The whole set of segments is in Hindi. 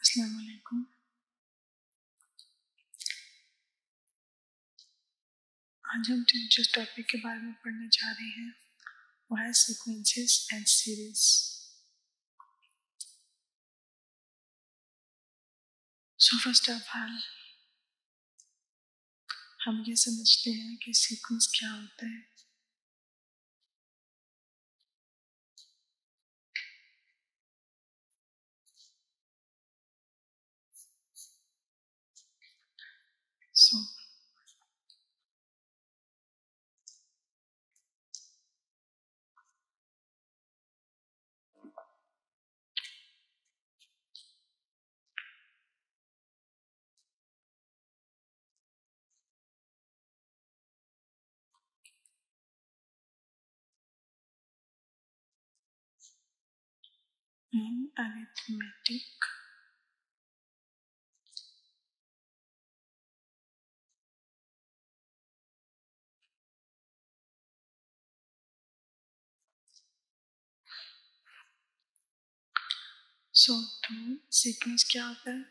अस्सलाम वालेकुम। आज हम जिस टॉपिक के बारे में पढ़ने जा रहे हैं वो है sequences and series. So first of all हम ये समझते हैं कि सीक्वेंस क्या होता है। सो in arithmetic तो सीक्वेंस क्या होता है?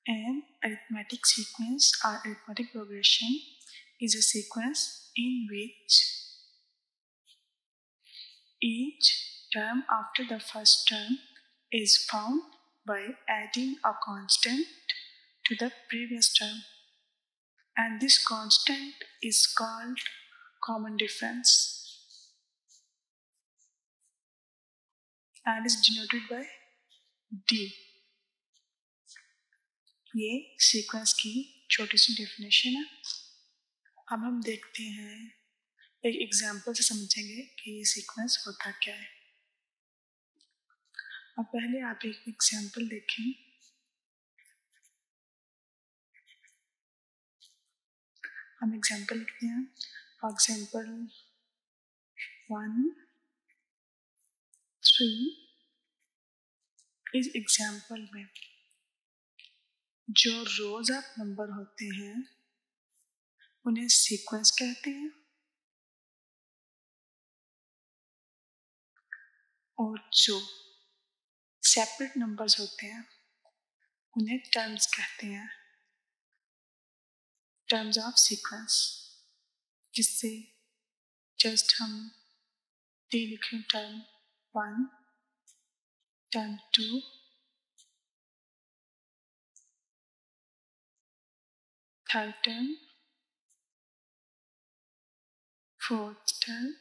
An arithmetic sequence or arithmetic progression is a sequence in which each term after the first term is found by adding a constant to the previous term, and this constant is called common difference and is denoted by D. ये सीक्वेंस की छोटी सी डेफिनेशन है। अब हम देखते हैं, एक एग्जाम्पल से समझेंगे कि ये सीक्वेंस होता क्या है। अब पहले आप एक एग्जाम्पल देखें। हम एग्जाम्पल लिखते हैं। For example 1, 3। इस एग्जाम्पल में जो रोज ऑफ नंबर होते हैं उन्हें सीक्वेंस कहते हैं, और जो सेपरेट नंबर्स होते हैं उन्हें टर्म्स कहते हैं, टर्म्स ऑफ सीक्वेंस। जिससे जस्ट हम डी लिखें, term 1, term 2, third term, fourth term,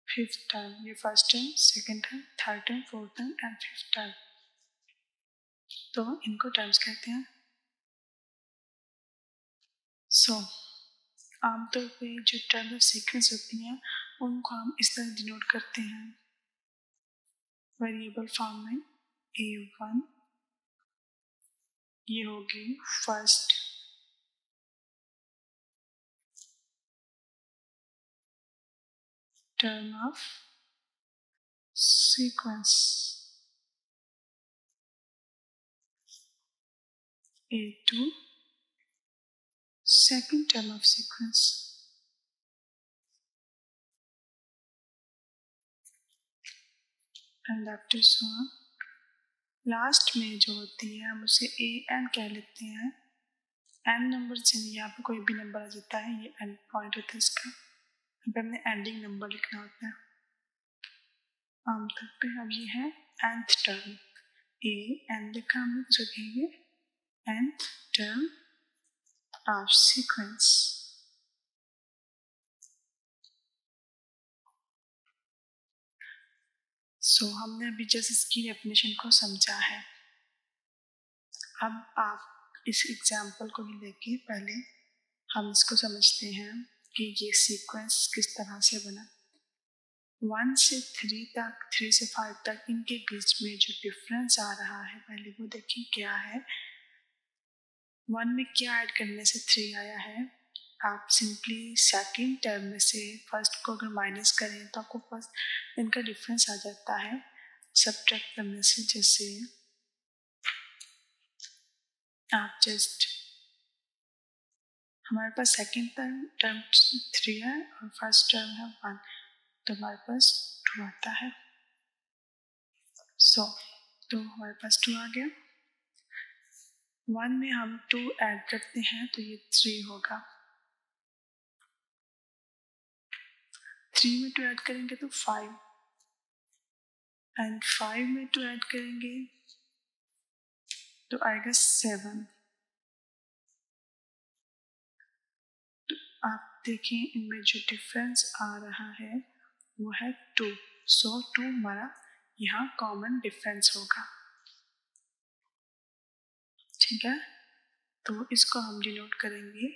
fifth term. ये first term, second term, third term, fourth term and fifth term. तो इनको टर्म्स कहते हैं। आमतौर पे जो टर्म ऑफ सीक्वेंस होती हैं उनको हम इस तरह डिनोट करते हैं, वेरिएबल फॉर्म में। A1 ये होगी first term of sequence, A2 second term of sequence, and after so on. Last में जो होती है हम उसे AN कह लेते हैं। N नंबर से नहीं, यहाँ पे कोई भी नंबर आ जाता है, ये एंड पॉइंट होता है इसका। यहाँ पे हमने एंडिंग नंबर लिखना होता है आमतौर पे। अब ये है nth टर्म, AN लिखा हमने, तो कहेंगे nth टर्म ऑफ सीक्वेंस। हमने अभी जस्ट इसकी डेफिनेशन को समझा है। अब आप इस एग्जाम्पल को भी लेके पहले हम इसको समझते हैं कि ये सीक्वेंस किस तरह से बना। 1 से 3 तक, 3 से 5 तक, इनके बीच में जो डिफरेंस आ रहा है पहले वो देखें क्या है। 1 में क्या ऐड करने से 3 आया है? आप सिंपली सेकेंड टर्म में से फर्स्ट को अगर माइनस करें तो आपको फर्स्ट इनका डिफरेंस आ जाता है सब्ट्रैक्ट करने से। जैसे आप जस्ट, हमारे पास सेकेंड टर्म 3 है और फर्स्ट टर्म है 1, तो हमारे पास 2 आता है। तो हमारे पास 2 आ गया। 1 में हम 2 ऐड करते हैं तो ये 3 होगा। 3 में 2 ऐड करेंगे तो 5 एंड 5 में 2 ऐड करेंगे तो आएगा 7। तो आप देखें इनमें जो डिफरेंस आ रहा है वो है 2। सो 2 हमारा यहाँ कॉमन डिफरेंस होगा। ठीक है, तो इसको हम डिनोट करेंगे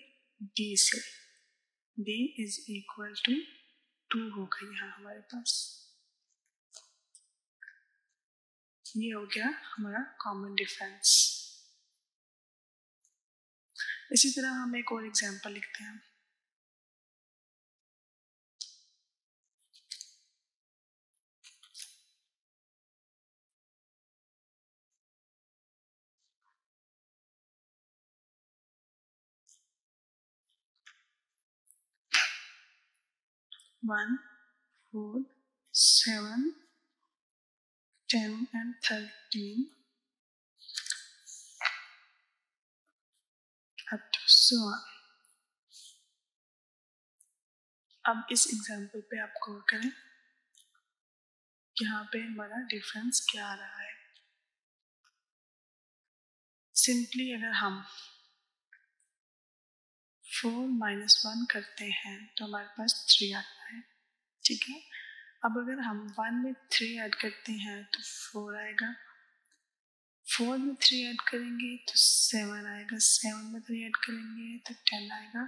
d से। d इज इक्वल टू 2 होगा यहाँ हमारे पास। ये हो गया हमारा कॉमन डिफरेंस। इसी तरह हम एक और एग्जांपल लिखते हैं। One 4 7 10 and 13 up to so on। अब इस एग्जांपल पे आप गौर करें यहाँ पे हमारा डिफरेंस क्या आ रहा है। सिंपली अगर हम 4 माइनस 1 करते हैं तो हमारे पास 3 आता है। ठीक है, अब अगर हम 1 में 3 ऐड करते हैं तो 4 आएगा। 4 में 3 ऐड करेंगे तो 7 आएगा। 7 में 3 ऐड करेंगे तो 10 आएगा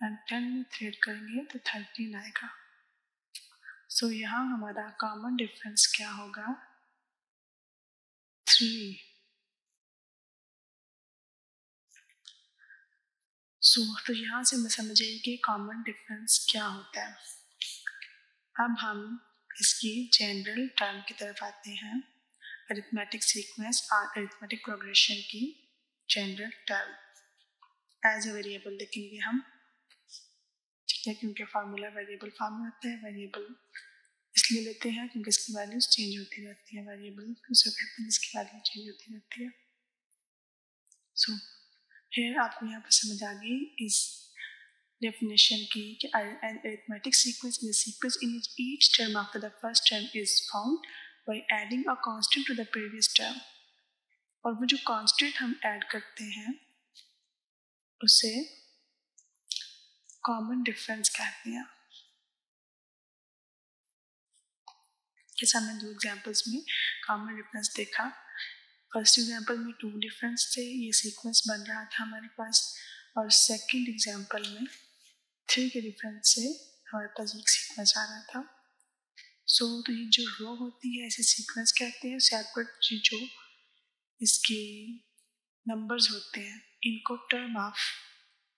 एंड 10 में 3 ऐड करेंगे तो 13 आएगा। सो यहाँ हमारा कॉमन डिफरेंस क्या होगा? 3। तो यहाँ से मैं समझिए कि कॉमन डिफरेंस क्या होता है। अब हम इसकी जनरल टर्म की तरफ आते हैं। अरिथमेटिक सीक्वेंस और अरिथमेटिक प्रोग्रेशन की general term as a variable लिखेंगे हम। ठीक है, क्योंकि फार्मूला वेरिएबल फॉर्म में होता है। वेरिएबल इसलिए लेते हैं क्योंकि इसकी वैल्यूज चेंज होती रहती है। वेरिएबल उसे कहते हैं जिसकी वैल्यू चेंज होती रहती है। सो फिर आपको यहाँ पर समझ आ गई इस definition की कि an arithmetic sequence is a sequence in which each term after the first term is found by adding a constant to the previous term। और वो जो constant हम ऐड करते हैं उसे common difference कहते हैं। जैसे हमने 2 एग्जाम्पल्स में common difference देखा। फर्स्ट एग्जाम्पल में 2 डिफरेंस थे, ये सीक्वेंस बन रहा था हमारे पास। और सेकेंड एग्जाम्पल में 3 के डिफरेंस से हमारे पास एक सीक्वेंस आ रहा था। तो ये जो रो होती है इसे सीक्वेंस कहते हैं। सेपरेट जो इसके नंबर्स होते हैं इनको टर्म ऑफ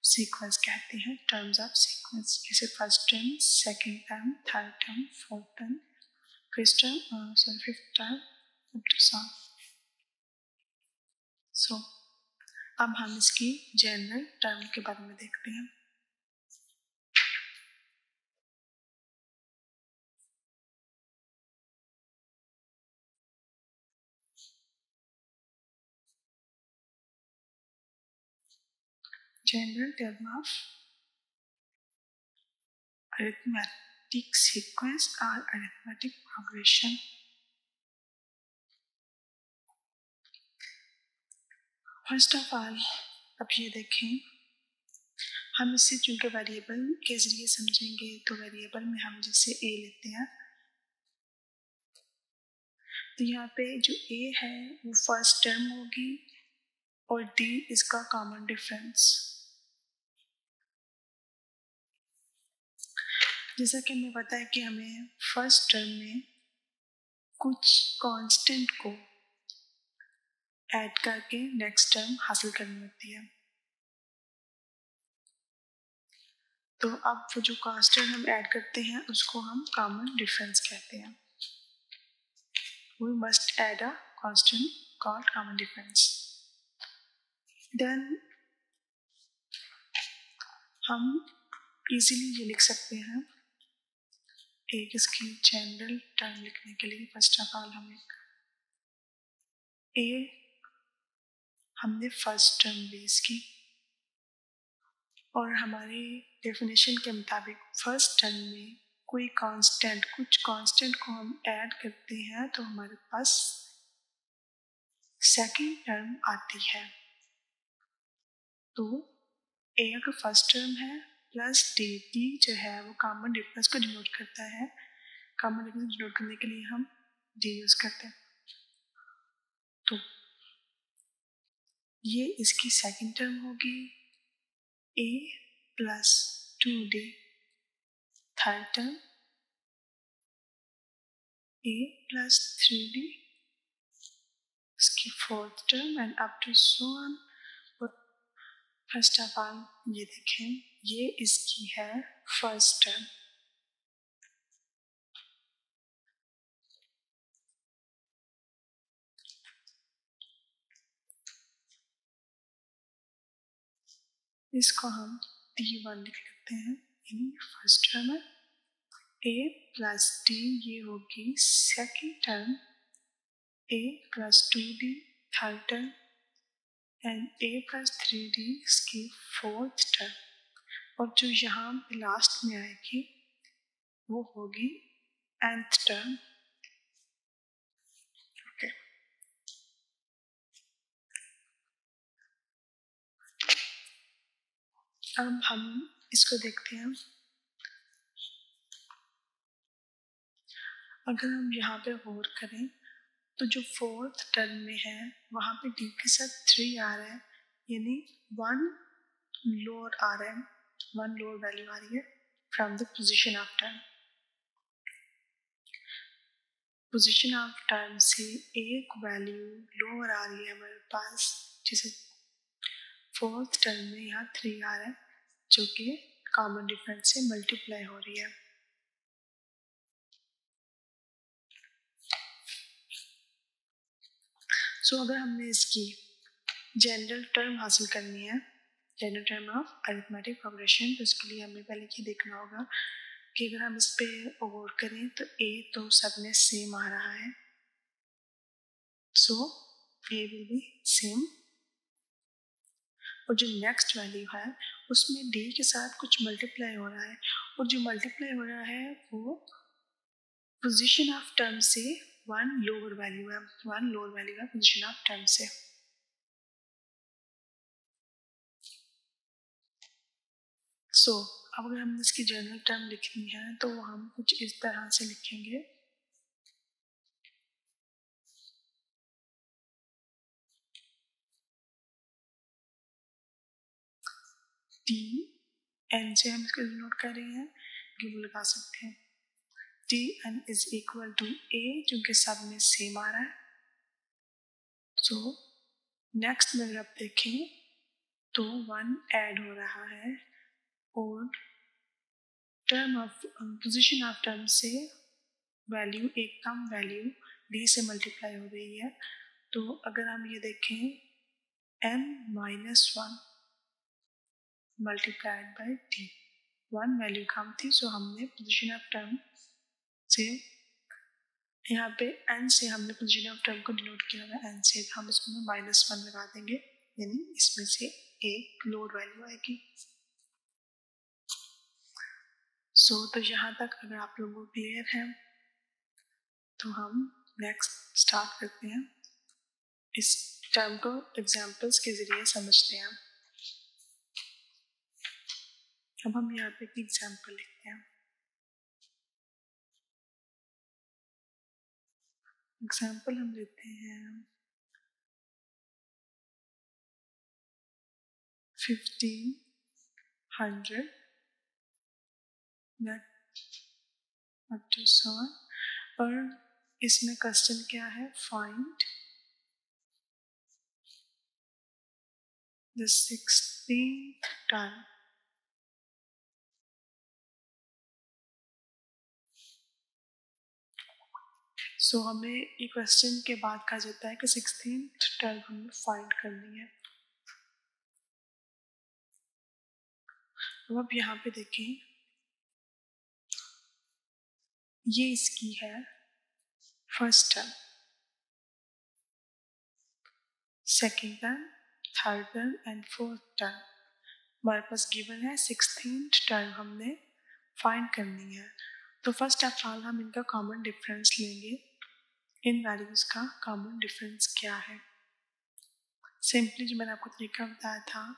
सीक्वेंस कहते हैं। टर्म्स ऑफ सीक्वेंस जैसे first term, second term, third term, fourth term, fifth term up to sum. So अब हम इसकी जनरल टर्म के बारे में देखते हैं। General term of arithmetic sequence और arithmetic progression. First of all अब ये देखें, हम इसे चूंकि वेरिएबल के जरिए समझेंगे तो वेरिएबल में हम जैसे a लेते हैं तो यहाँ पे जो a है वो फर्स्ट टर्म होगी और d इसका कॉमन डिफरेंस। जैसा कि हमें पता है कि हमें फर्स्ट टर्म में कुछ कांस्टेंट को ऐड करके नेक्स्ट टर्म हासिल करनी होती है। तो अब वो जो कांस्टेंट हम ऐड करते हैं उसको हम कॉमन डिफरेंस कहते हैं। We must add a constant called common difference। Then हम इजीली ये लिख सकते हैं एक इसकी जनरल टर्म लिखने के लिए। फर्स्ट ऑफ ऑल हम एक ए हमने फर्स्ट टर्म ली इसकी, और हमारी डेफिनेशन के मुताबिक फर्स्ट टर्म में कोई कांस्टेंट, कुछ कांस्टेंट को हम ऐड करते हैं तो हमारे पास सेकंड टर्म आती है। तो ए अगर फर्स्ट टर्म है प्लस डी, डी जो है वो कॉमन डिफरेंस को डिनोट करता है। कॉमन डिफरेंस डिनोट करने के लिए हम डी यूज करते हैं। तो ये इसकी सेकंड टर्म होगी, a plus 2d third term, a plus 3d इसकी fourth term, and up to so on. First of all ये देखें, ये इसकी है फर्स्ट टर्म। इसको हम d1 लिख लेते हैं, यानी फर्स्ट टर्म है। ए प्लस डी ये होगी second term, a plus 2d third term, and A plus 3d इसकी फोर्थ टर्म, और जो यहाँ लास्ट में आएगी वो होगी nth टर्म। ओके, अब हम इसको देखते हैं। अगर हम यहाँ पे गौर करें तो जो फोर्थ टर्म में है वहाँ पे डी के साथ 3 आ रहा है, यानी 1 लोअर आ रहा है, 1 लोअर वैल्यू आ रही है from the position of term. Position of term से एक वैल्यू लोअर आ रही है हमारे पास, जैसे फोर्थ टर्म में यहाँ 3 आ रहा है जो कि कॉमन डिफरेंस से मल्टीप्लाई हो रही है। सो अगर हमने इसकी जनरल टर्म हासिल करनी है, general term of arithmetic progression, तो इसके लिए हमें पहले ये देखना होगा कि अगर हम इस पे गौर करें तो ए तो सब में सेम आ रहा है, सो ए विल बी सेम, और जो नेक्स्ट वैल्यू है उसमें डी के साथ कुछ मल्टीप्लाई हो रहा है, और जो मल्टीप्लाई हो रहा है वो पोजीशन ऑफ टर्म से 1 लोअर वैल्यू है, 1 लोअर वैल्यू है पोजीशन ऑफ टर्म से। सो अब अगर हमने इसकी जनरल टर्म लिखनी है तो हम कुछ इस तरह से लिखेंगे, टी एन से हम इसको डिनोट कर रहे हैं, वो लगा सकते हैं t n is equal to a, क्योंकि सब में सेम आ रहा है। सो नेक्स्ट में अगर आप देखें तो 1 ऐड हो रहा है, और term of position of term से वैल्यू, एक कम वैल्यू डी से मल्टीप्लाई हो रही है। तो अगर हम ये देखें n minus 1 multiplied by d, 1 value कम थी, सो हमने पोजीशन ऑफ टर्म से यहाँ पे n से हमने पोजीशन ऑफ टर्म को डिनोट किया हुआ है n से, तो हम इसमें -1 लगा देंगे, यानी इसमें से एक लोअर वैल्यू आएगी। सो तो यहाँ तक अगर आप लोगों को क्लियर है तो हम नेक्स्ट स्टार्ट करते हैं, इस टर्म को एग्जाम्पल्स के जरिए समझते हैं। अब हम यहाँ पे एक एग्जाम्पल लिखते हैं। एग्जाम्पल हम लेते हैं 1500 अप टू सो ऑन, और इसमें क्वेश्चन क्या है, फाइंड द 16th टर्म। सो हमें ये क्वेश्चन के बाद कहा जाता है कि 16th टर्म हमें फाइंड करनी है। तो अब यहाँ पे देखें, ये इसकी है first term, second term, third term and fourth term. हमारे पास गिवन है 16th टर्म हमने फाइंड करनी है। तो फर्स्ट ऑफ ऑल हम इनका कॉमन डिफरेंस लेंगे। इन वैल्यूज का कॉमन डिफरेंस क्या है? सिंपली जो मैंने आपको तरीका बताया था,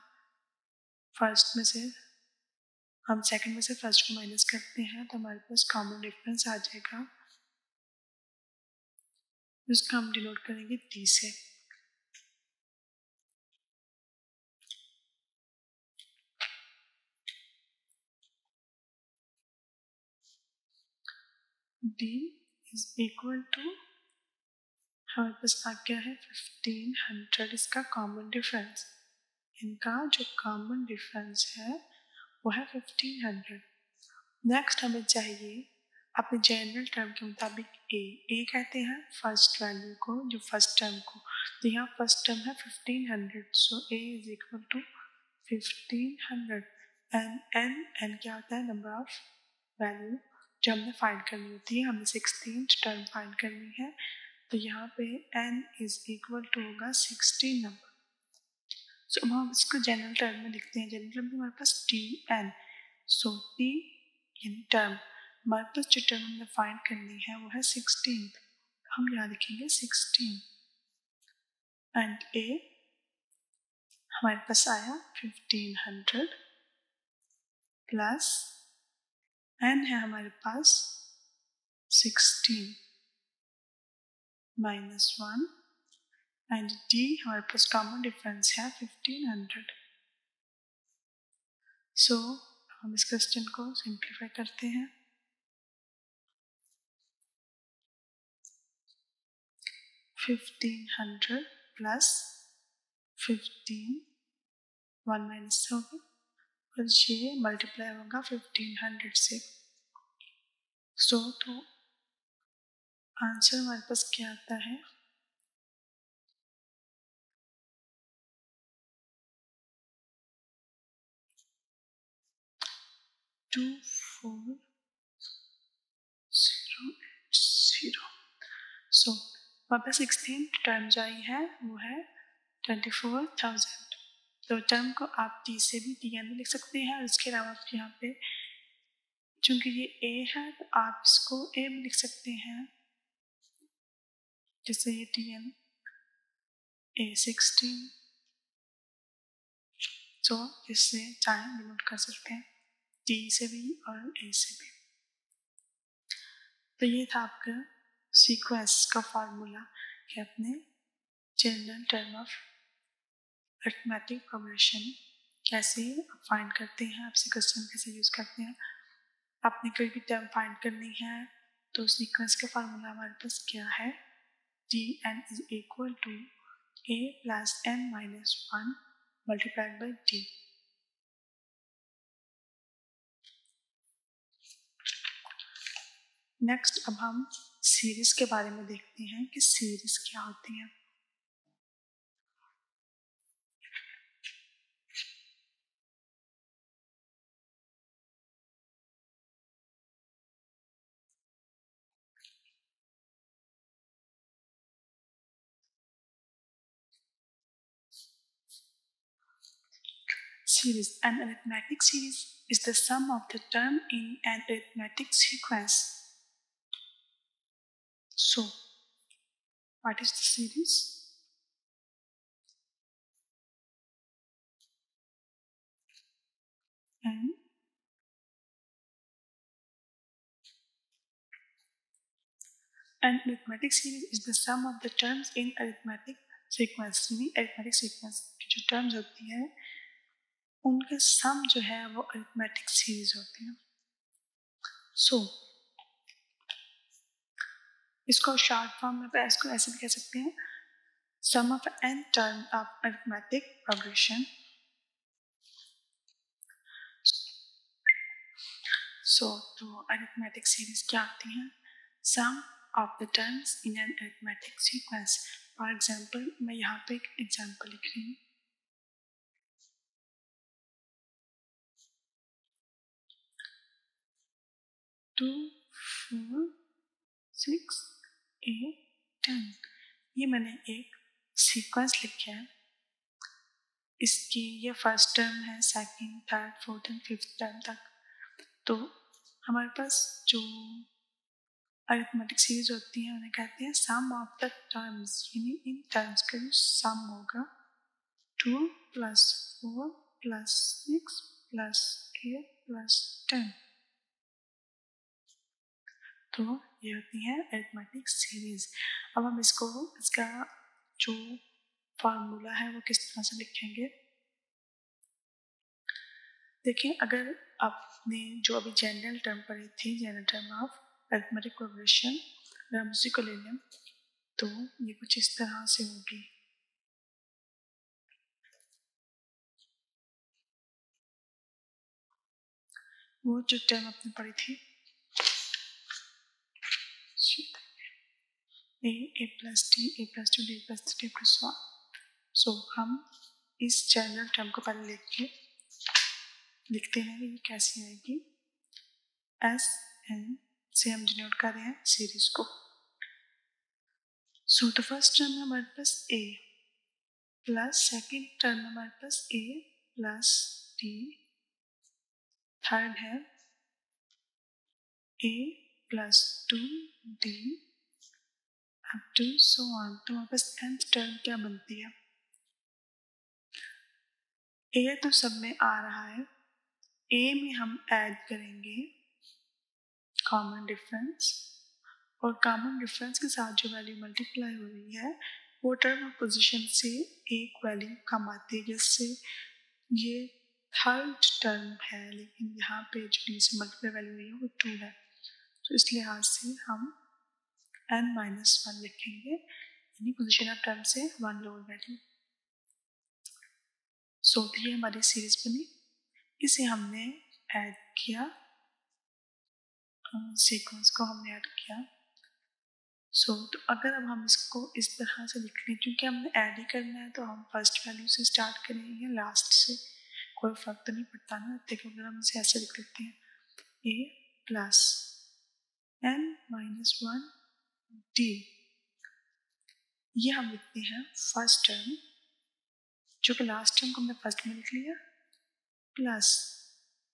फर्स्ट में से हम सेकंड में से फर्स्ट को माइनस करते हैं तो हमारे पास कॉमन डिफरेंस आ जाएगा, जिसका हम डिनोट करेंगे डी से। डी इज इक्वल टू, हमारे पास आ गया है 1500, इसका कॉमन डिफरेंस। इनका जो कॉमन डिफरेंस है वो है 1500। नेक्स्ट हमें चाहिए अपने जनरल टर्म के मुताबिक ए कहते हैं फर्स्ट वैल्यू को, जो फर्स्ट टर्म को। तो यहाँ फर्स्ट टर्म है 1500, so a is equal to 1500 and n क्या होता है? नंबर ऑफ वैल्यू जो हमने फाइंड करनी होती है। हमने 16th टर्म फाइंड करनी है, तो यहाँ पे n इज इक्वल टू होगा 16 नंबर। सो अब हम इसको जनरल टर्म में लिखते हैं। जनरल टर्म में हमारे पास t n, so t in term, हमारे पास जो टर्म हमने फाइंड करनी है वो है 16, हम यहाँ लिखेंगे 16 एंड ए हमारे पास आया 1500 प्लस एन है हमारे पास 16 माइनस 1 एंड डी हमारे पास कॉमन डिफरेंस है 1500। सो हम इस क्वेश्चन को सिंप्लीफाई करते हैं। 1500 प्लस 15, 1 माइनस होगा और ये मल्टीप्लाई होगा 1500 से। सो तो आंसर हमारे पास क्या आता है? 2480। सो हमारे पास 16th टर्म जो आई है वो है 24,000। तो टर्म को आप टी से भी टी एन भी लिख सकते हैं, और इसके अलावा आप यहाँ पे चूंकि ये ए है तो आप इसको ए भी लिख सकते हैं, जैसे ये टी एन ए 16। सो इससे टाइम डिनोट कर सकते हैं टी से भी और ए से भी। तो ये था आपका सीक्वेंस का फार्मूला कि अपने general term of arithmetic progression कैसे फाइंड करते हैं, आपसे क्वेश्चन कैसे यूज करते हैं। आपने कोई भी टर्म फाइंड करनी है तो सीक्वेंस का फार्मूला हमारे पास क्या है? D n is equal to a plus n minus 1 multiplied by d. Next अब हम सीरीज के बारे में देखते हैं कि सीरीज क्या होती है। Series. An arithmetic series is the sum of the term in an arithmetic sequence. So, what is the series? And an arithmetic series is the sum of the terms in arithmetic sequence. यानी arithmetic sequence की जो terms होती है उनका सम जो है वो arithmetic series होती है। So, इसको शॉर्ट फॉर्म में इसको ऐसे भी कह सकते हैं, sum of n term of arithmetic progression. So, तो arithmetic series क्या होती हैं? Sum of the terms in an arithmetic sequence. For example, मैं यहाँ पे एक एग्जाम्पल लिख रही हूँ। 2, 4, 6, 8, 10। ये मैंने एक सीक्वेंस लिखे हैं, इसकी ये फर्स्ट टर्म है, second, third, fourth and fifth term तक। तो हमारे पास जो अरिथमेटिक सीरीज होती है उन्हें कहते हैं सम ऑफ द टर्म्स, यानी इन टर्म्स का जो सम होगा 2 + 4 + 6 + 8 + 10, तो ये होती है अरिथमेटिक सीरीज। अब हम इसका जो फार्मूला है वो किस तरह से लिखेंगे। देखिए, अगर आपने जो अभी जनरल टर्म पढ़ी थी, general term of arithmetic progression, अगर हम उसी को ले लें तो ये कुछ इस तरह से होगी। वो जो टर्म आपने पढ़ी थी a + d, a + 2, d + 3, + 1। सो हम इस जनरल टर्म को पहले लिखते हैं कि ये कैसी आएगी। एस एन से हम डिनोट कर रहे हैं सीरीज को। सो द फर्स्ट टर्म में हमारे पास a प्लस सेकेंड टर्म में हमारे पास a प्लस d, थर्ड है a + 2d up to so on. तो हमारे पास nth टर्म क्या बनती है। a तो सब में आ रहा है, a में हम ऐड करेंगे कॉमन डिफरेंस, और कॉमन डिफरेंस के साथ जो वैल्यू मल्टीप्लाई हो रही है वो टर्म ऑफ पोजीशन से एक वैल्यू कम आती है, जिससे ये थर्ड टर्म है, लेकिन यहाँ पे जो डी से मल्टीप्लाई वैल्यू हुई है वो 2 है। तो इस लिहाज से हम n-1 लिखेंगे, यानी पोजीशन ऑफ टर्म से 1 लोअर वैल्यू। सो ये हमारी सीरीज बनी, इसे हमने ऐड किया, सीक्वेंस को हमने ऐड किया। तो अगर अब हम इसको इस तरह से लिख लें, क्योंकि हमने ऐड ही करना है तो हम फर्स्ट वैल्यू से स्टार्ट करेंगे, लास्ट से कोई फर्क तो नहीं पड़ता ना। देखो, अगर हम इसे ऐसे लिख लेते हैं a + n-1 d, ये हम लिखते हैं फर्स्ट टर्म, जो कि लास्ट टर्म को हमने फर्स्ट में लिख लिया, प्लस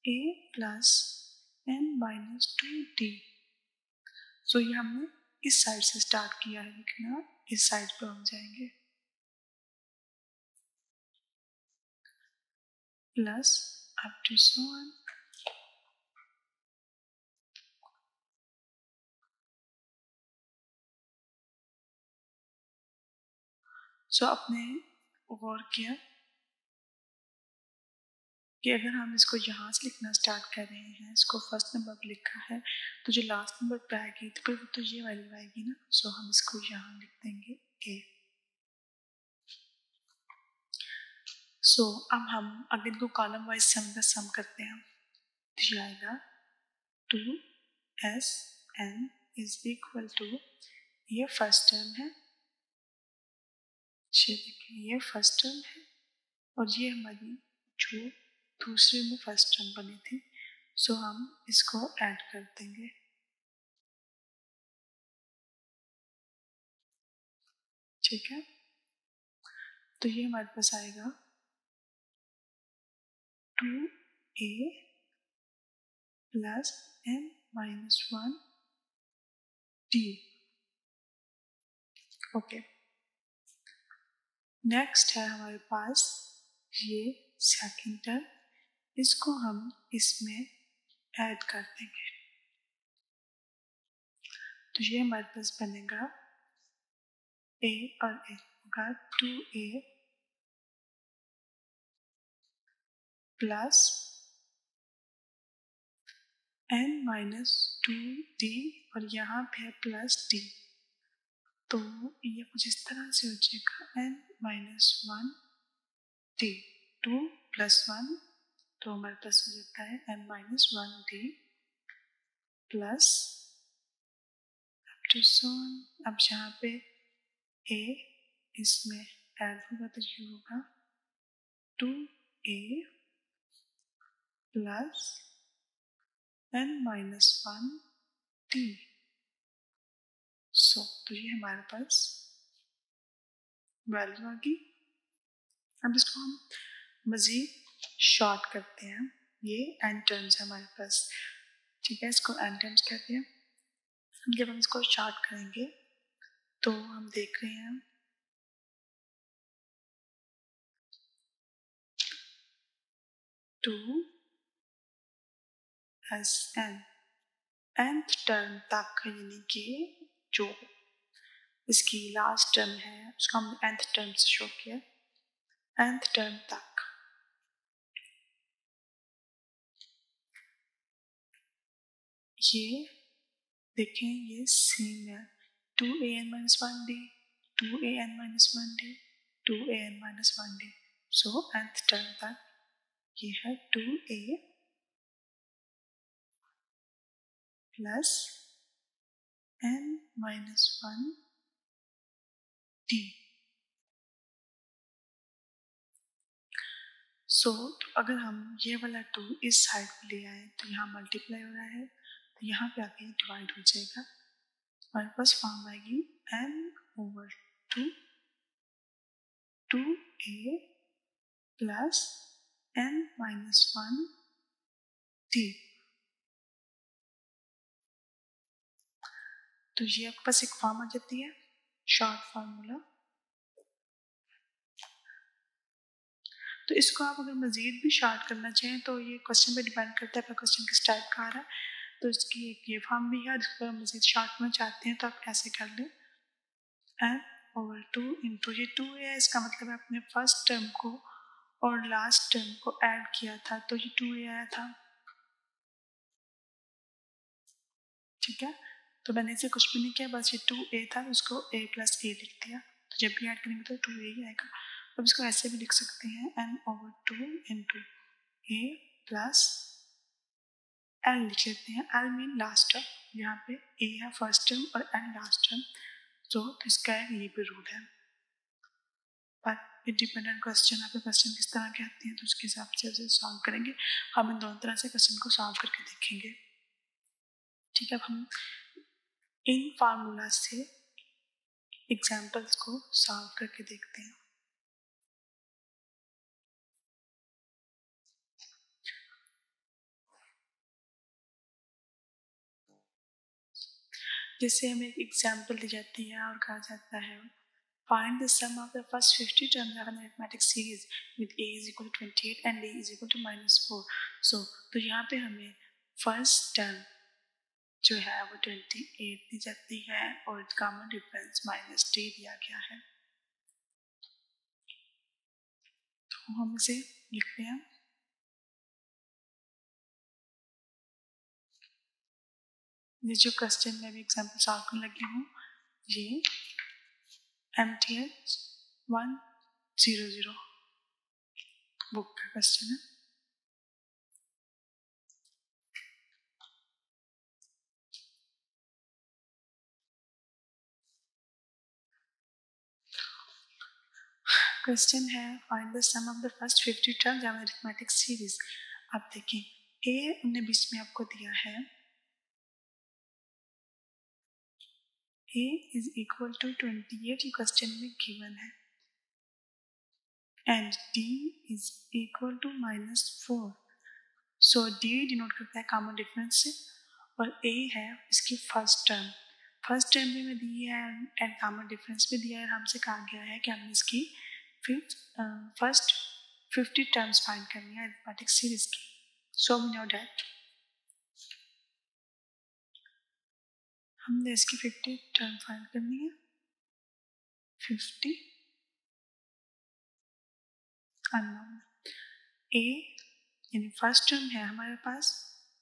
a + n-2d। सो ये हमने इस साइड से स्टार्ट किया है लिखना, इस साइड पर हम जाएंगे, plus up to so on. So आपने गौर किया कि अगर हम इसको यहाँ से लिखना स्टार्ट कर रहे हैं, इसको फर्स्ट नंबर पर लिखा है, तो जो लास्ट नंबर पर आएगी तो फिर तो ये वैल्यू आएगी ना। सो हम इसको यहाँ लिख देंगे a। सो अब हम अगर इनको कॉलम वाइज सम करते हैं तो ये आएगा 2s n = ये फर्स्ट टर्म है, ये देखिए ये फर्स्ट टर्म है, और ये हमारी जो दूसरे में फर्स्ट टर्म बनी थी। सो हम इसको ऐड कर देंगे, ठीक है। तो ये हमारे पास आएगा 2a + n-1 d। Okay, next है हमारे पास ये सेकंड टर्म, इसको हम इसमें ऐड कर देंगे। तो ये हमारे पास बनेगा a और a होगा 2a + n-2d, और यहाँ पे है प्लस d। तो ये कुछ इस तरह से हो जाएगा n-1 d, 2 + 1, तो हमारे पास हो जाता है n-1 d plus up to so on. अब यहाँ पे a इसमें ऐड होगा तो ये होगा 2a + n-1 d। तो ये हमारे पास वैल्यू आ गई। अब इसको हम मज़ीद शॉर्ट करते हैं, ये n टर्म्स है हमारे पास, ठीक है, इसको n टर्म्स कहते हैं। जब हम इसको शॉर्ट करेंगे तो हम देख रहे हैं 2SN nth टर्म तक, यानी कि जो इसकी लास्ट टर्म है उसको हम nth टर्म से शो किया, nth टर्म तक। ये देखें, ये सेम है, 2an-1d, 2an-1d, 2an-1d। सो nth टर्म तक ये है 2a प्लस n-1d। सो अगर हम ये वाला 2 इस साइड पे ले आए तो यहाँ मल्टीप्लाई हो रहा है, तो यहाँ पे आके डिवाइड हो जाएगा, हमारे पास फॉर्म आएगी n/2 2a प्लस n-1d। तो ये आपके पास एक फॉर्म आ जाती है, शॉर्ट फार्मूला। तो इसको आप अगर मज़ीद भी शॉर्ट करना चाहें तो ये क्वेश्चन पे डिपेंड करता है, आपका क्वेश्चन किस टाइप का आ रहा है। तो इसकी एक ये फॉर्म भी है, जिसको आप मज़ीद शॉर्ट करना चाहते हैं तो आप ऐसे कर लें, n/2 इंटू ये 2a है, इसका मतलब है आपने फर्स्ट टर्म को और लास्ट टर्म को ऐड किया था तो ये 2a आया था, ठीक है। तो मैंने इसे कुछ भी नहीं किया, बस ये 2a था, उसको a प्लस a लिख दिया, तो जब भी ऐड करेंगे तो 2a ही आएगा। अब इसको ऐसे भी लिख सकते हैं, n/2 into a plus l लिख लेते हैं, l मीन लास्ट टर्म, यहाँ पे a है फर्स्ट टर्म और n लास्ट टर्म, तो इसका ये भी रूल है। पर इंडिपेंडेंट क्वेश्चन, आपके क्वेश्चन किस तरह के आते हैं तो उसके हिसाब से उसे सॉल्व करेंगे। हम इन दोनों तरह से क्वेश्चन को सॉल्व करके देखेंगे, ठीक है। अब हम इन फार्मूला से एग्जाम्पल्स को सॉल्व करके देखते हैं। जैसे हमें एक एग्जाम्पल दी जाती है और कहा जाता है find the sum of the first 50 terms of an arithmetic series with a is equal to 28 and a is equal to -4। so तो यहाँ पे हमें फर्स्ट टर्म जो है वो 28 दी जाती है और कॉमन डिफरेंस -3 दिया गया है, तो हम इसे लिखते हैं। ये जो क्वेश्चन में भी एग्जाम्पल सॉल्व करने लगी हूँ, ये MTH 100 बुक का क्वेश्चन है। क्वेश्चन है find the sum of the first 50 terms of arithmetic series. आप देखें, ए उन्हें बीच में आपको दिया है, a इज इक्वल टू 28, ये क्वेश्चन में गिवन है, and d is equal to -4। So d denote करता है कॉमन डिफरेंस से, और a है इसकी फर्स्ट टर्म, फर्स्ट टर्म भी में दी है एंड कॉमन डिफरेंस भी दिया है। हमसे कहा गया है कि हमने इसकी फर्स्ट 50 टर्म्स फाइंड करनी है अरिथमेटिक सीरीज की। सो वी नो दैट हमने इसकी 50 टर्म फाइंड करनी है, 50 अननोन, a यानी फर्स्ट टर्म है हमारे पास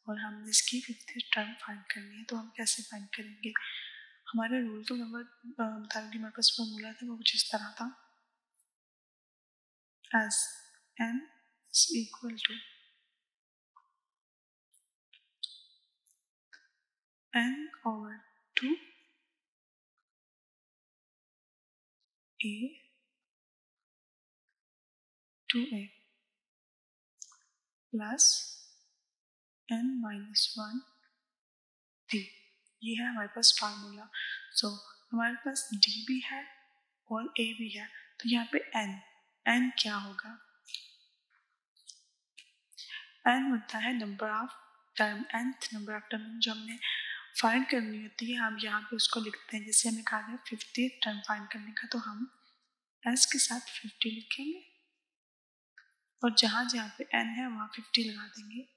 और हमने इसकी 50 टर्म फाइंड करनी है। तो हम कैसे फाइंड करेंगे, हमारे रूल के मुताबिक हमारे पास फॉर्मूला था वो कुछ इस तरह था, as n is equal to n over 2 a 2a plus n minus 1 d। ये है हमारे पास फार्मूला। सो हमारे पास d भी है और a भी है, तो यहाँ पे n क्या होगा? n होता है number of term, nth number of term जो हमने फाइंड करनी होती है, हम यहाँ पे उसको लिखते हैं। जैसे हमें कहा गया 50 टर्म फाइंड करने का, तो हम s के साथ 50 लिखेंगे और जहाँ जहाँ पे n है वहाँ 50 लगा देंगे।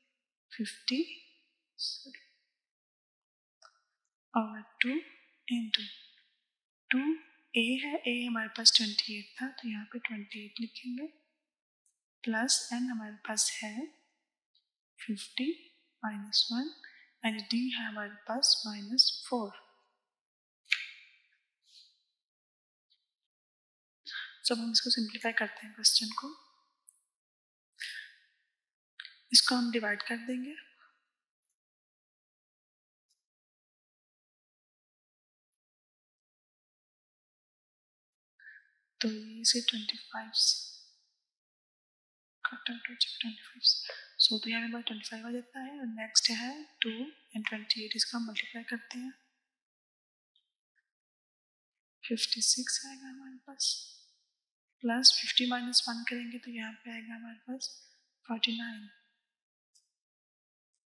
50 और 2 इंटू 2 a है, a हमारे पास 28 था तो यहाँ पे 28 लिखेंगे, प्लस n हमारे पास है 50 -1 एंड d है हमारे पास -4। जब हम इसको सिंप्लीफाई करते हैं क्वेश्चन को, इसको हम डिवाइड कर देंगे। तो ये से 25 से कट आउट हो जाएगा 25 से, सो तो यहाँ पे 25 आ जाता है। और नेक्स्ट है 2 एंड 28, इसको हम मल्टीप्लाई करते हैं, 56 आएगा हमारे पास, प्लस 50 -1 करेंगे तो यहाँ पे आएगा हमारे पास 49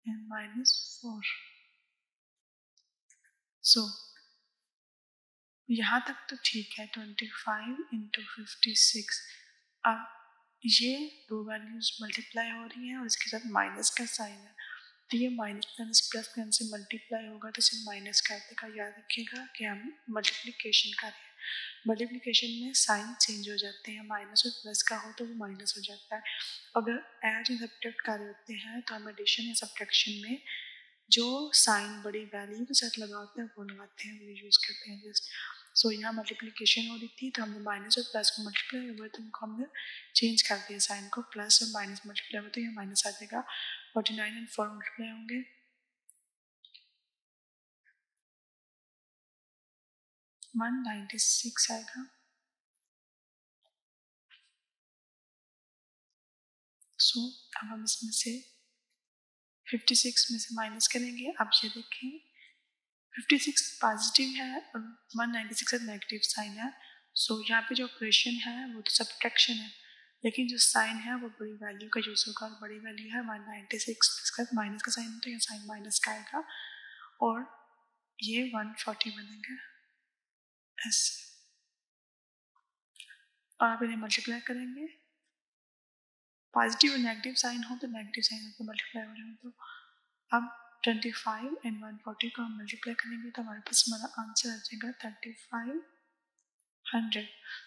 एंड -4। सो यहाँ तक तो ठीक है, 25 इंटू 56। अब ये दो वैल्यूज मल्टीप्लाई हो रही हैं और इसके साथ माइनस का साइन है, तो ये माइनस प्लस का से मल्टीप्लाई होगा तो सिर्फ माइनस कर देगा। याद रखिएगा कि हम मल्टीप्लिकेशन कर रहे हैं, मल्टीप्लिकेशन में साइन चेंज हो जाते हैं, माइनस और प्लस का हो तो वो माइनस हो जाता है। अगर ऐड या सब्ट्रैक्ट कर रहे होते हैं तो हम एडिशन या सब्ट्रैक्शन में जो साइन बड़ी वैल्यू के साथ लगा होता है वो लगाते हैं, वो यूज़ करते हैं जस्ट। सो यहाँ मल्टीप्लिकेशन हो रही थी तो हमने माइनस और प्लस को मल्टीप्लाई हुआ तो उनको हमने चेंज कर दिया साइन को, प्लस और माइनस मल्टीप्लाई हुआ तो यहाँ माइनस आ जाएगा। 49 एंड 4 मल्टीप्लाई होंगे, 196 आएगा। सो अब हम इसमें से 56 में से माइनस करेंगे। अब ये देखें 56 पॉजिटिव है और 196 नेगेटिव साइन है। सो यहाँ पे जो ऑपरेशन है वो तो सब्ट्रैक्शन है, लेकिन जो साइन है वो बड़ी वैल्यू का यूज़ होगा और बड़ी वैल्यू है 196, इसका माइनस का साइन है तो यहाँ साइन माइनस का आएगा और ये 140 बनेगा ऐसे। और आप इन्हें मल्टीप्लाई करेंगे, पॉजिटिव और नेगेटिव साइन हो तो नेगेटिव साइन होकर मल्टीप्लाई हो रहे हो। तो अब 25 एंड 140 को हम मल्टीप्लाई करेंगे तो हमारे पास हमारा आंसर आ जाएगा 3500।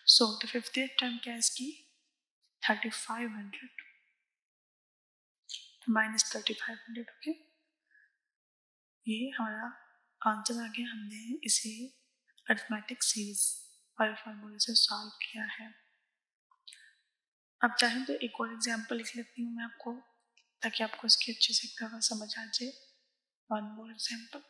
सो द 50th टर्म क्या है इसकी 3500 माइनस 3500। ओके, ये हमारा आंसर आ गया। हमने इसे अरिथमेटिक सीरीज वाले फार्मूले से सॉल्व किया है। अब चाहें तो एक और एग्जांपल लिख लेती हूँ मैं आपको, ताकि आपको इसकी अच्छे से एक दफ़ा समझ आ जाए। One more example.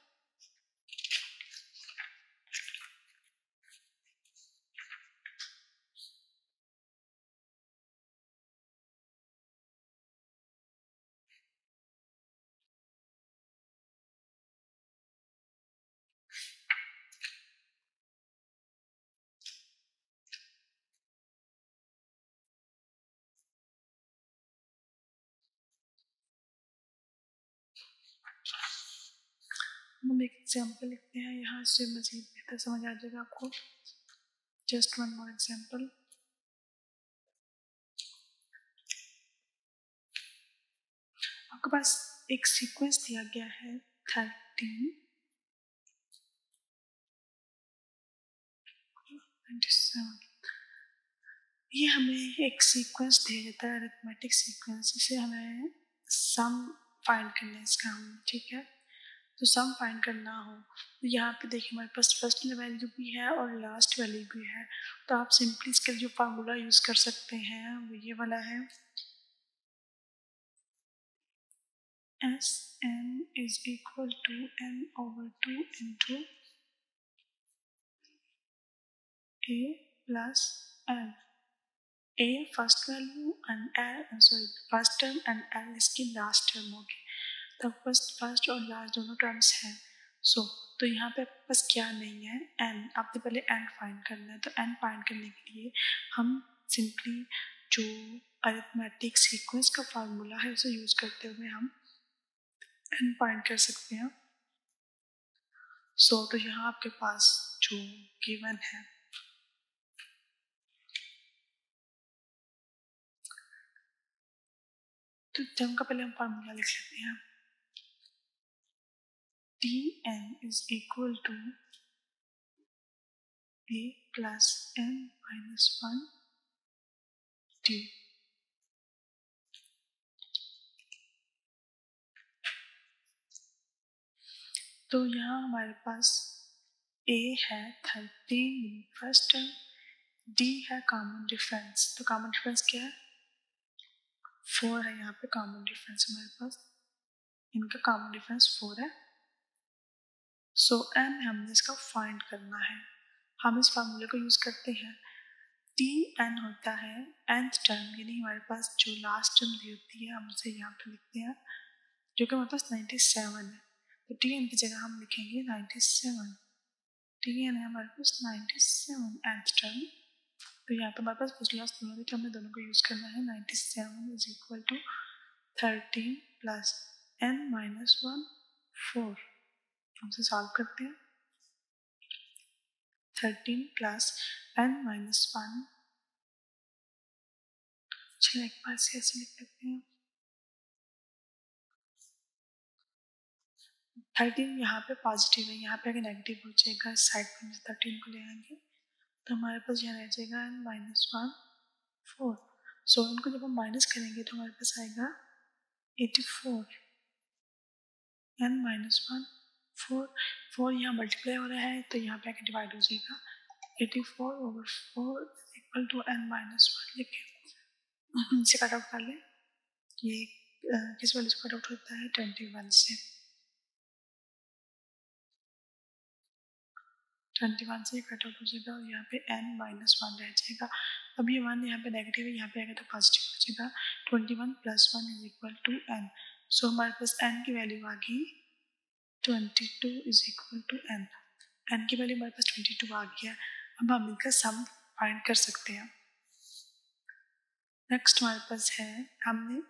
हम एक एग्जांपल लिखते हैं, यहाँ से मज़ीद बेहतर समझ आ जाएगा आपको। Just one more example. आपके पास एक सीक्वेंस दिया गया है 13 27। ये हमें एक सीक्वेंस दिया जाता है अरिथमेटिक सीक्वेंस, इसे हमें सम फाइंड करना है इसका हम, ठीक है। तो सम फाइंड करना हो तो यहाँ पे देखिए हमारे पास फर्स्ट वैल्यू भी है और लास्ट वैल्यू भी है, तो आप सिंपली इसका जो फार्मूला यूज़ कर सकते हैं वो ये वाला है, s n is equal to n over 2 into a plus l. A first value and l sorry first term and l इसकी लास्ट टर्म होगी। तो फर्स्ट और लास्ट दोनों टर्म्स हैं। तो यहाँ पे आपके पास क्या नहीं है, n। आपने पहले n फाइंड करना है, तो n फाइंड करने के लिए हम सिंपली जो अरिथमेटिक सीक्वेंस का फार्मूला है उसे यूज करते हुए हम n फाइंड कर सकते हैं। तो यहाँ आपके पास जो गिवन है तो टर्म का पहले हम फार्मूला लिख लेते हैं। Tn is equal to a plus n minus 1 t। तो यहाँ हमारे पास a है 13 फर्स्ट टर्म, d है कॉमन डिफरेंस। तो कॉमन डिफरेंस क्या है? 4 है। यहाँ पे कॉमन डिफरेंस हमारे पास, इनका कॉमन डिफरेंस 4 है। n हमने इसका फाइंड करना है। हम इस फार्मूले को यूज करते हैं। Tn होता है nth टर्म, यानी हमारे पास जो लास्ट टर्म दी होती है हम उसे यहाँ पे लिखते हैं, जो कि हमारे पास 97 है। तो Tn की जगह हम लिखेंगे 97। Tn है हमारे पास 97 nth टर्म। तो यहाँ पे हमारे पास फर्स्ट लास्ट दोनों थे, हमें दोनों को यूज करना है। 97 is equal to 13 plus n minus 1 4। हम इसे सॉल्व करते हैं। 13 प्लस n माइनस 1, चलिए एक बार से ऐसे लिख लेते हैं। 13 यहाँ पे पॉजिटिव है, यहाँ पे अगर नेगेटिव हो जाएगा साइड में 13 को ले आएंगे तो हमारे पास यहाँ रह जाएगा n माइनस 1 4। इनको जब हम माइनस करेंगे तो हमारे पास आएगा 84। n माइनस 1 4 यहाँ मल्टीप्लाई हो रहा है तो यहाँ पे आके डिवाइड हो जाएगा। 84/4 इक्वल टू n माइनस 1 लिखे इसे कट आउट कर ले। ये किस वैल्यू से कट आउट होता है? 21 से। 21 से कट आउट हो जाएगा और यहाँ पे n माइनस 1 रह जाएगा। अब ये 1 यहाँ पे नेगेटिव है, यहाँ पे आएगा तो पॉजिटिव हो जाएगा। 21 plus 1 is equal to n। हमारे पास n की वैल्यू आ गई 22 is equal to n। n की वैल्यू हमारे पास 22 आ गया। अब हम इनका सम फाइंड कर सकते हैं। नेक्स्ट हमारे पास है, हमने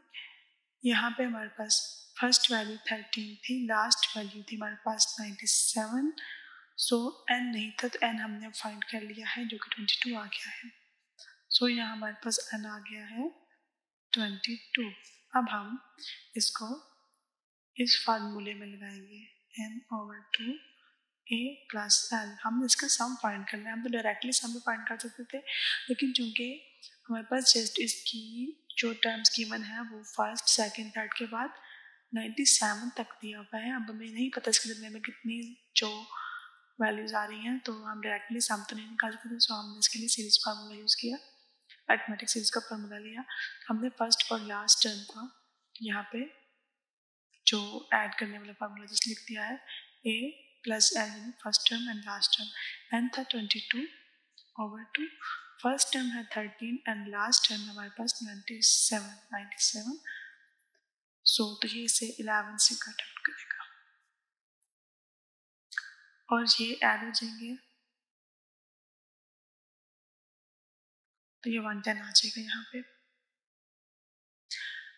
यहाँ पे हमारे पास फर्स्ट वैल्यू 13 थी, लास्ट वैल्यू थी हमारे पास 97। n नहीं था तो n हमने फाइंड कर लिया है, जो कि 22 आ गया है। यहाँ हमारे पास n आ गया है 22। अब हम इसको इस फार्मूले में लगाएंगे n/2 a प्लस l। हम इसका सम फाइंड करना है। हम तो डायरेक्टली सम भी फाइंड कर सकते थे, लेकिन चूंकि हमारे पास जस्ट इसकी जो टर्म्स गिवन है वो फर्स्ट सेकंड थर्ड के बाद 97 तक दिया हुआ है। अब हमें नहीं पता इसके दिनों में कितनी जो वैल्यूज आ रही हैं, तो हम डायरेक्टली सम तो नहीं निकाल सकते। हमने इसके लिए सीरीज फार्मूला यूज़ किया, अरिथमेटिक सीरीज का फार्मूला लिया। हमने फर्स्ट और लास्ट टर्म का यहाँ पे जो ऐड करने वाला फार्मूला जस्ट लिख दिया है, a प्लस l यानी first term and last term. n था 22/2, फर्स्ट टर्म है 13 एंड लास्ट टर्म हमारे पास 97। तो ये इसे 11 से कट आउट करेगा और ये ऐड हो जाएंगे तो ये 110 आ जाएगा यहाँ पे।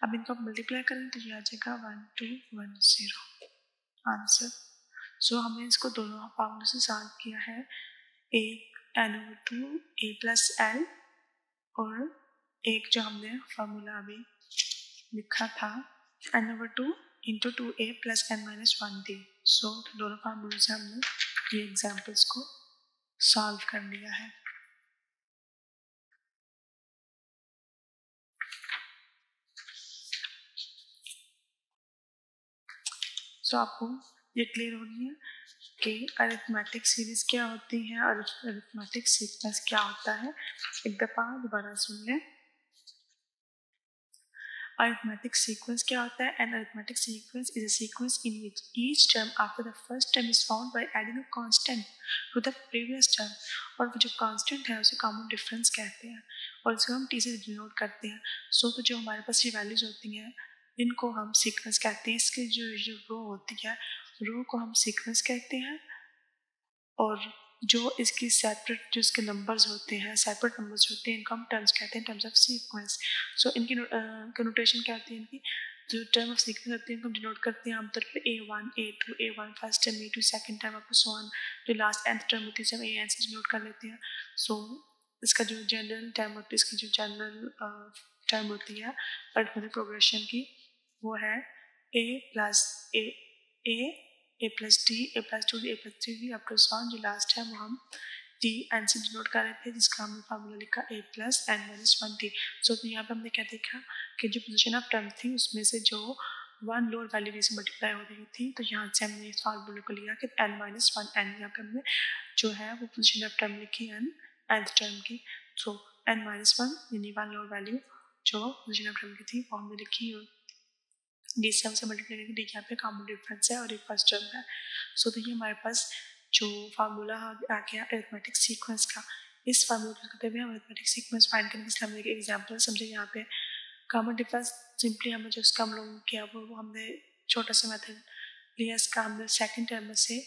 अब इनको मल्टीप्लाई करें तो ये आ जाएगा 1210 आंसर। हमने इसको दोनों फार्मूले से सॉल्व किया है, एक n/2 a प्लस l और एक जो हमने फार्मूला अभी लिखा था n/2 into 2a plus n minus 1d। दोनों फार्मूले से हमने ये एग्जाम्पल्स को सॉल्व कर लिया है। आपको ये क्लियर हो गई है कि अरिथमेटिक सीरीज क्या होती है और अरिथमेटिक सीक्वेंस क्या होता है। एक दफ़ा दोबारा सुन लें। Arithmetic sequence क्या होता है? An arithmetic sequence is a sequence in which each term after the first term is found by adding a constant to the previous term। और वो जो constant है उसे common difference कहते हैं और इसको हम t से डिनोट करते हैं। तो जो हमारे पास ये वैल्यूज होती हैं इनको हम सीक्वेंस कहते हैं। इसकी जो रो होती है रो को हम सीक्वेंस कहते हैं और जो इसकी सेपरेट जो इसके नंबर्स होते हैं, सेपरेट नंबर्स होते हैं, इनको हम टर्म्स कहते हैं, टर्म्स ऑफ सीक्वेंस। सो इनकी कनोटेशन क्या होती है? इनकी जो टर्म ऑफ सीक्वेंस होती है इनको हम डिनोट करते हैं आमतौर पे A1, A2, A1 first term, A2 second term, up to so on. जो लास्ट nth टर्म होती है उसे हम AN से डिनोट कर लेते हैं। सो इसका जो जनरल टर्म होती है, इसकी जो जनरल टर्म होती है अरिथमेटिक प्रोग्रेशन की, वो है A plus A plus D, A plus 2D, A plus 3D, up to so on. जो लास्ट है वो हम D N से डिनोट कर रहे थे, जिसका हमने फार्मूला लिखा A plus N minus 1D। सो यहाँ पे हमने क्या देखा कि जो पोजीशन ऑफ टर्म थी उसमें से जो वन लोअर वैल्यू डी से मल्टीप्लाई हो रही थी, तो यहाँ से हमने इस फार्मूले को लिया कि N माइनस 1 N, यहाँ पे हमने जो है वो पोजीशन ऑफ टर्म लिखी N nth टर्म की। सो N माइनस 1 यानी वन लोअर वैल्यू जो पोजीशन ऑफ टर्म की थी वो हमने लिखी डी से हमसे मल्टीप्लाई करके डी यहाँ पे कॉमन डिफरेंस है और एक फर्स्ट टर्म है। सो तो ये हमारे पास जो फार्मूला आ गया अरिथमेटिक सीक्वेंस का। इस फार्मूला को करते हुए हम अरिथमेटिक सीक्वेंस फाइंड करने के लिए हमने एक एग्जांपल समझे। यहाँ पे कॉमन डिफरेंस सिंपली हमें जो उसका हम लोगों ने किया वो हमने छोटा सा मेथड लिया, इसका हमने सेकेंड टर्म में से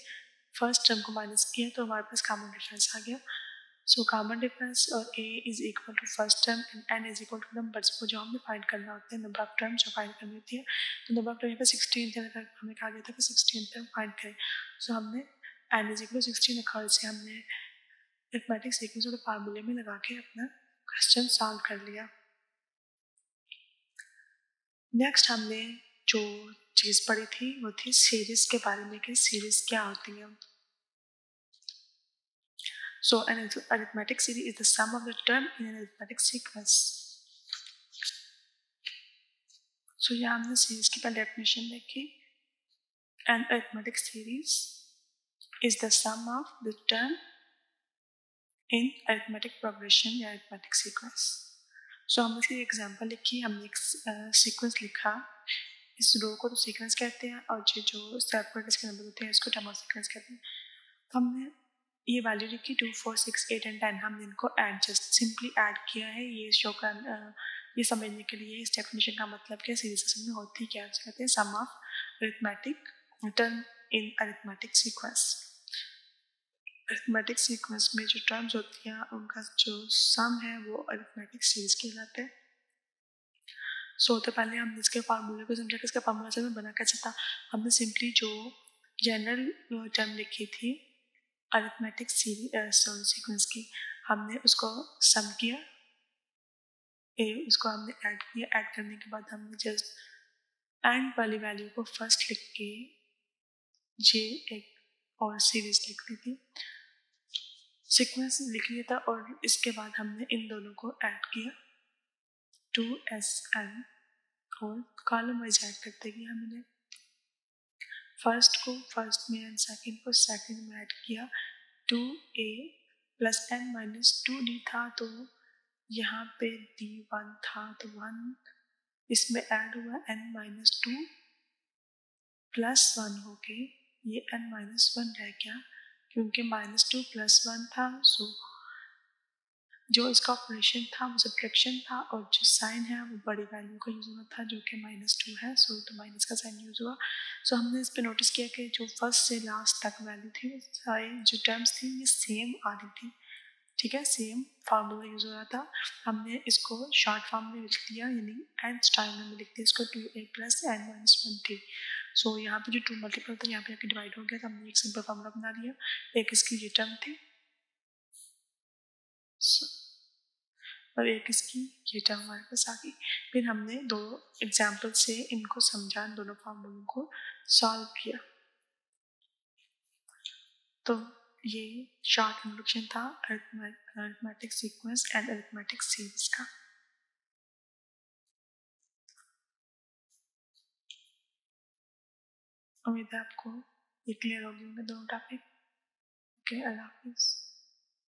फर्स्ट टर्म को माइनस किया तो हमारे पास कॉमन डिफरेंस आ गया। सो कॉमन डिफरेंस और A is equal to first term and N is equal to numbers को जो हमें फाइंड करना होता है, नंबर ऑफ टर्म जो फाइंड करनी होती है। तो नंबर ऑफ टर्म यहाँ पे 16 थे, हमें कहा गया था कि 16 टर्म फाइंड करें। सो हमने N is equal to 16 accord से हमने अरिथमेटिक सीक्वेंस और फार्मूले में लगा के अपना क्वेश्चन सॉल्व कर लिया। नेक्स्ट हमने जो चीज़ पढ़ी थी वो थी सीरीज के बारे में कि सीरीज क्या होती है। So an arithmetic series is the sum of the term in an arithmetic sequence. So यहाँ हमने सीरीज की पहले डेफिनेशन देखी। An arithmetic series is the sum of the term in arithmetic progression या arithmetic sequence. So हमने इसकी एग्जांपल लिखी, हमने एक सीक्वेंस लिखा। इस रो को तो सीक्वेंस कहते हैं और जो सेपरेट इसके नंबर होते हैं इसको टर्म ऑफ सीक्वेंस कहते हैं। हमने ये वैल्यू लिखी 2, 4, 6, 8 एंड 10, हमने इनको ऐड जस्ट सिंपली ऐड किया है। ये शो कर ये समझने के लिए इस डेफिनेशन का मतलब क्या, सीरीज में होती क्या कहते हैं, sum of arithmetic term in arithmetic sequence. Arithmetic sequence में जो टर्म्स होती हैं उनका जो सम है वो अरिथमेटिक सीरीज कहलाते हैं। सो तो पहले हमने इसके फार्मूले को समझा कि इसका फार्मूला से बना कैसे था। हमने सिंपली जो जनरल टर्म लिखी थी अरिथमेटिक सीक्वेंस की, हमने उसको सम किया, उसको हमने ऐड किया। ऐड करने के बाद हमने जस्ट एंड वाली वैल्यू को फर्स्ट लिख के जे एक और सीरीज लिख दी थी, सीक्वेंस लिख लिया था और इसके बाद हमने इन दोनों को ऐड किया 2SN और कॉलम वाइज ऐड करते गए। हमने फर्स्ट को फर्स्ट में एंड सेकंड को सेकंड में ऐड किया। 2A plus N minus 2D था तो यहाँ पे D1 था तो 1 इसमें ऐड हुआ, N माइनस 2 प्लस 1 हो के ये N माइनस 1 रह गया क्योंकि माइनस 2 प्लस 1 था। सो जो इसका ऑपरेशन था वो सब्ट्रैक्शन था और जो साइन है वो बड़ी वैल्यू का यूज़ हुआ था जो कि माइनस 2 है। सो तो माइनस का साइन यूज़ हुआ। सो हमने इस पे नोटिस किया कि जो फर्स्ट से लास्ट तक वैल्यू थी सारी जो टर्म्स थी ये सेम आ रही थी, ठीक है, सेम फार्मूला यूज़ हो रहा था। हमने इसको शॉर्ट फॉर्म में लिख दिया यानी nth टाइम में लिख दिया इसको 2A plus N minus 1T। सो यहाँ पे जो 2 मल्टीपल था यहाँ पे आके डिवाइड हो गया तो हमने एक सिंपल फार्मूला बना लिया। एक इसकी ये टर्म थी और एक इसकी ये टर्म हमारे पास आ गई। फिर हमने दो एग्जाम्पल से इनको समझा, दोनों फार्मूलों को सॉल्व किया। तो ये शॉर्ट इंट्रोडक्शन था arithmetic sequence and arithmetic series का। उम्मीद है आपको ये क्लियर हो गए होंगे दोनों टॉपिक। ओके, अल्लाह हाफिज़।